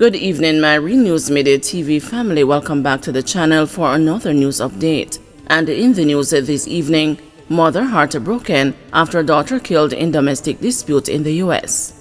Good evening, my Real News Midday TV family. Welcome back to the channel for another news update. And in the news this evening, mother heartbroken after daughter killed in domestic dispute in the US.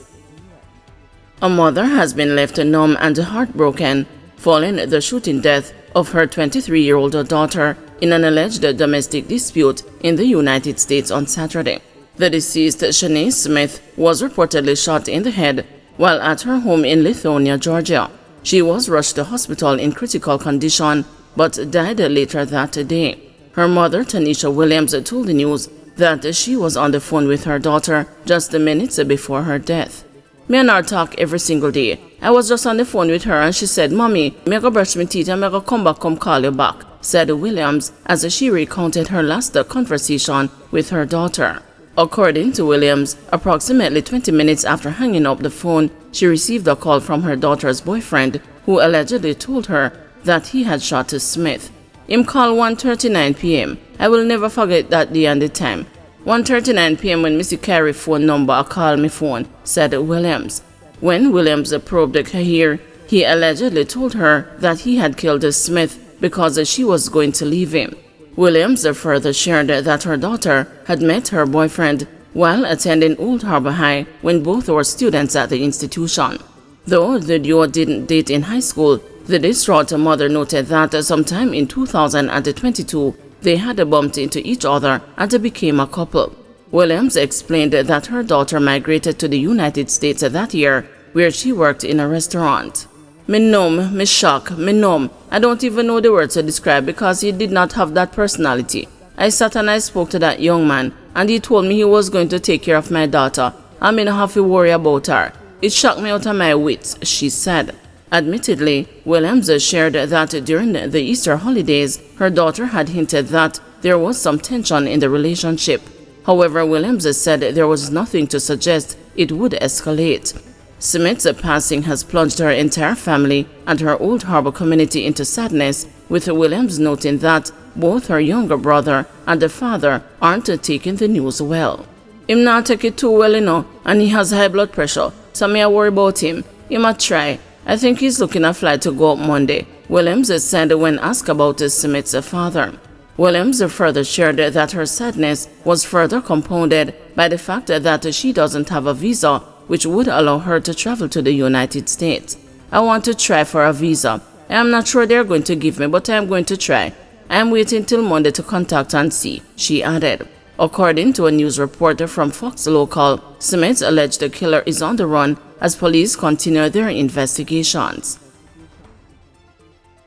A mother has been left numb and heartbroken following the shooting death of her 23-year-old daughter in an alleged domestic dispute in the United States on Saturday. The deceased, Shanae Smith, was reportedly shot in the head while at her home in Lithonia, Georgia. She was rushed to hospital in critical condition but died later that day. Her mother, Tanisha Williams, told the news that she was on the phone with her daughter just minutes before her death. Me and her talk every single day. I was just on the phone with her and she said, "Mommy, me go brush my teeth and me go come call you back," said Williams as she recounted her last conversation with her daughter. According to Williams, approximately 20 minutes after hanging up the phone, she received a call from her daughter's boyfriend, who allegedly told her that he had shot Smith. Him call 1:39 p.m. I will never forget that day and the time. 1:39 p.m. when Missy carry phone number, I call me phone, said Williams. When Williams probed Kahir, he allegedly told her that he had killed Smith because she was going to leave him. Williams further shared that her daughter had met her boyfriend while attending Old Harbor High when both were students at the institution. Though the duo didn't date in high school, the distraught mother noted that sometime in 2022, they had bumped into each other and became a couple. Williams explained that her daughter migrated to the United States that year, where she worked in a restaurant. "Me numb, me shock, me numb. I don't even know the words to describe because he did not have that personality. I sat and I spoke to that young man and he told me he was going to take care of my daughter. I mean, I have to worry about her. It shocked me out of my wits," she said. Admittedly, Williams shared that during the Easter holidays, her daughter had hinted that there was some tension in the relationship. However, Williams said there was nothing to suggest it would escalate. Smith's passing has plunged her entire family and her Old Harbor community into sadness, with Williams noting that both her younger brother and the father aren't taking the news well. "Him not take it too well, and he has high blood pressure, so me I worry about him. He might try. I think he's looking a flight to go up Monday," Williams said when asked about Smith's father. Williams further shared that her sadness was further compounded by the fact that she doesn't have a visa which would allow her to travel to the United States. "I want to try for a visa. I am not sure they're going to give me, but I am going to try. I am waiting till Monday to contact and see," she added. According to a news report from Fox Local, Smith's alleged killer is on the run as police continue their investigations.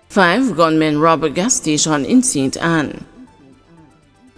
5 gunmen rob a gas station in St. Anne.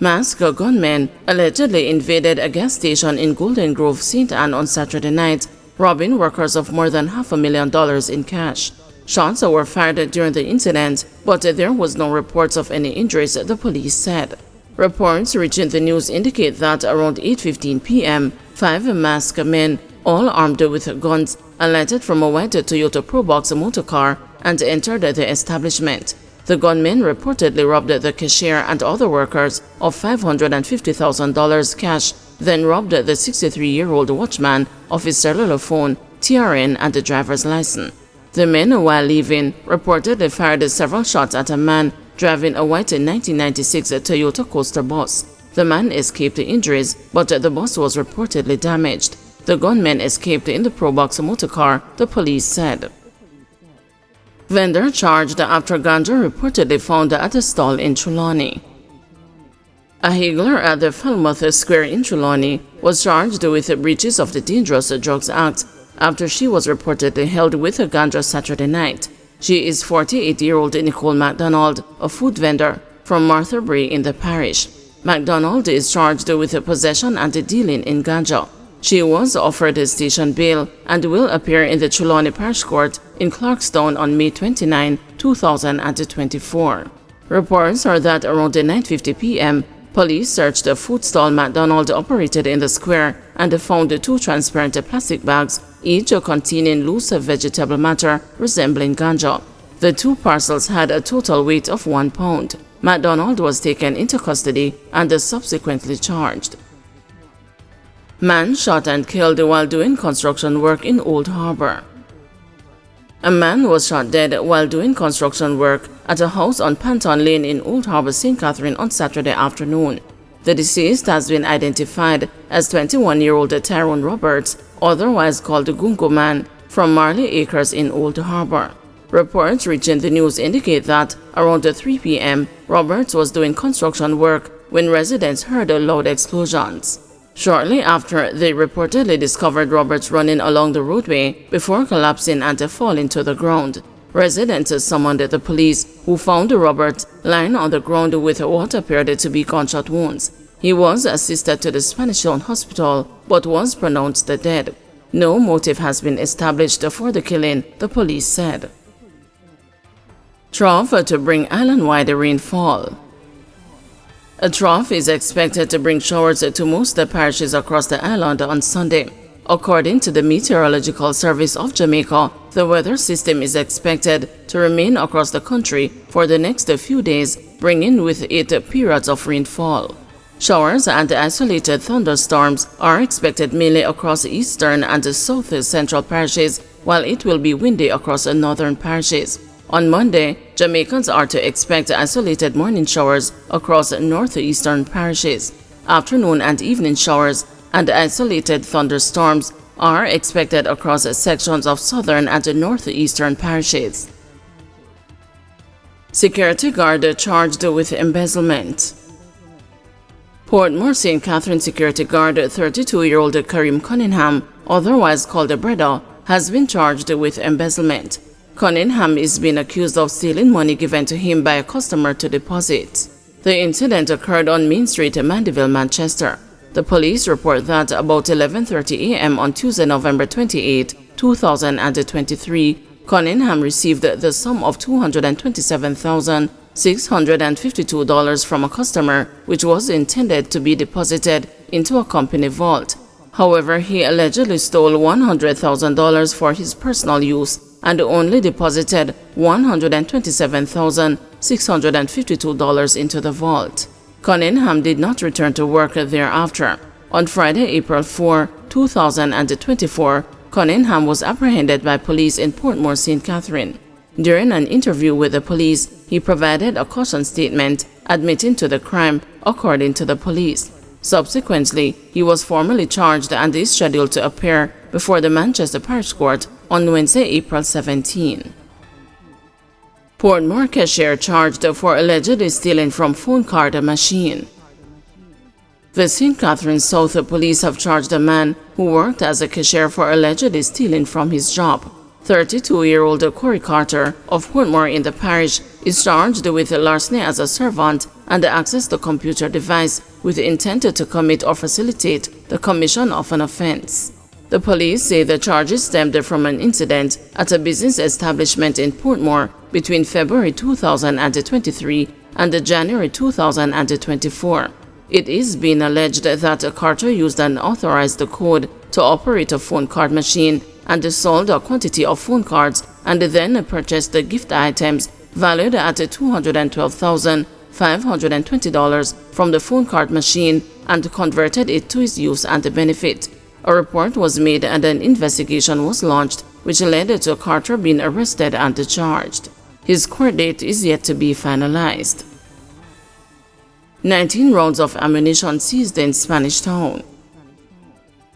Masked gunmen allegedly invaded a gas station in Golden Grove, St. Anne on Saturday night, robbing workers of more than $500,000 in cash. Shots were fired during the incident, but there was no reports of any injuries, the police said. Reports reaching the news indicate that around 8:15 p.m., 5 masked men, all armed with guns, alighted from a white Toyota Probox motorcar and entered the establishment. The gunmen reportedly robbed the cashier and other workers of $550,000 cash, then robbed the 63-year-old watchman of his cellular phone, TRN, and the driver's license. The men, while leaving, reportedly fired several shots at a man driving a white 1996 Toyota Coaster bus. The man escaped injuries, but the bus was reportedly damaged. The gunmen escaped in the Probox motorcar, the police said. Vendor charged after Ganja reportedly found at a stall in Trelawney. A haggler at the Falmouth Square in Trelawney was charged with breaches of the Dangerous Drugs Act after she was reportedly held with a Ganja Saturday night. She is 48-year-old Nicole MacDonald, a food vendor from Martha Bray in the parish. MacDonald is charged with possession and dealing in Ganja. She was offered a station bail and will appear in the Trelawney Parish Court in Clarkstown on May 29, 2024. Reports are that around 9:50 p.m., police searched a food stall MacDonald operated in the square and found 2 transparent plastic bags, each containing loose vegetable matter resembling ganja. The 2 parcels had a total weight of 1 pound. MacDonald was taken into custody and subsequently charged. Man shot and killed while doing construction work in Old Harbor. A man was shot dead while doing construction work at a house on Panton Lane in Old Harbour, St. Catherine on Saturday afternoon. The deceased has been identified as 21-year-old Tyrone Roberts, otherwise called the gunmen, from Marley Acres in Old Harbour. Reports reaching the news indicate that around 3 p.m., Roberts was doing construction work when residents heard loud explosions. Shortly after, they reportedly discovered Roberts running along the roadway before collapsing and falling to the ground. Residents summoned the police, who found Roberts lying on the ground with what appeared to be gunshot wounds. He was assisted to the Spanish Town Hospital but was pronounced dead. No motive has been established for the killing, the police said. Trough to bring island-wide rainfall. A trough is expected to bring showers to most parishes across the island on Sunday. According to the Meteorological Service of Jamaica, the weather system is expected to remain across the country for the next few days, bringing with it periods of rainfall. Showers and isolated thunderstorms are expected mainly across eastern and south-central parishes, while it will be windy across northern parishes. On Monday, Jamaicans are to expect isolated morning showers across northeastern parishes. Afternoon and evening showers and isolated thunderstorms are expected across sections of southern and northeastern parishes. Security guard charged with embezzlement. Portmore St. Catherine security guard 32-year-old Karim Cunningham, otherwise called Breda, has been charged with embezzlement. Cunningham is being accused of stealing money given to him by a customer to deposit. The incident occurred on Main Street, Mandeville, Manchester. The police report that about 11:30 a.m. on Tuesday, November 28, 2023, Cunningham received the sum of $227,652 from a customer, which was intended to be deposited into a company vault. However, he allegedly stole $100,000 for his personal use and only deposited $127,652 into the vault. Cunningham did not return to work thereafter. On Friday, April 4, 2024, Cunningham was apprehended by police in Portmore St. Catherine. During an interview with the police, he provided a caution statement admitting to the crime, according to the police. Subsequently, he was formally charged and is scheduled to appear before the Manchester Parish Court on Wednesday, April 17. Portmore cashier charged for allegedly stealing from phone card machine. The St. Catherine South police have charged a man who worked as a cashier for allegedly stealing from his job. 32-year-old Corey Carter of Portmore in the parish is charged with larceny as a servant and access to computer device with intent to commit or facilitate the commission of an offense. The police say the charges stemmed from an incident at a business establishment in Portmore between February 2023 and January 2024. It is being alleged that Carter used an authorized code to operate a phone card machine and sold a quantity of phone cards and then purchased the gift items valued at $212,520 from the phone card machine and converted it to his use and benefit. A report was made and an investigation was launched, which led to Carter being arrested and charged. His court date is yet to be finalized. 19 rounds of ammunition seized in Spanish Town.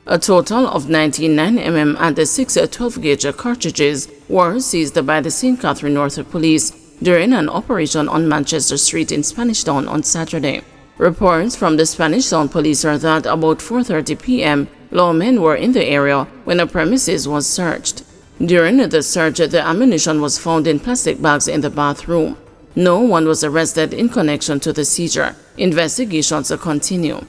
A total of 19 9mm and 6 12-gauge cartridges were seized by the St. Catherine North Police during an operation on Manchester Street in Spanish Town on Saturday. Reports from the Spanish Town Police are that about 4:30 p.m., lawmen were in the area when a premises was searched. During the search, the ammunition was found in plastic bags in the bathroom. No one was arrested in connection to the seizure. Investigations continue.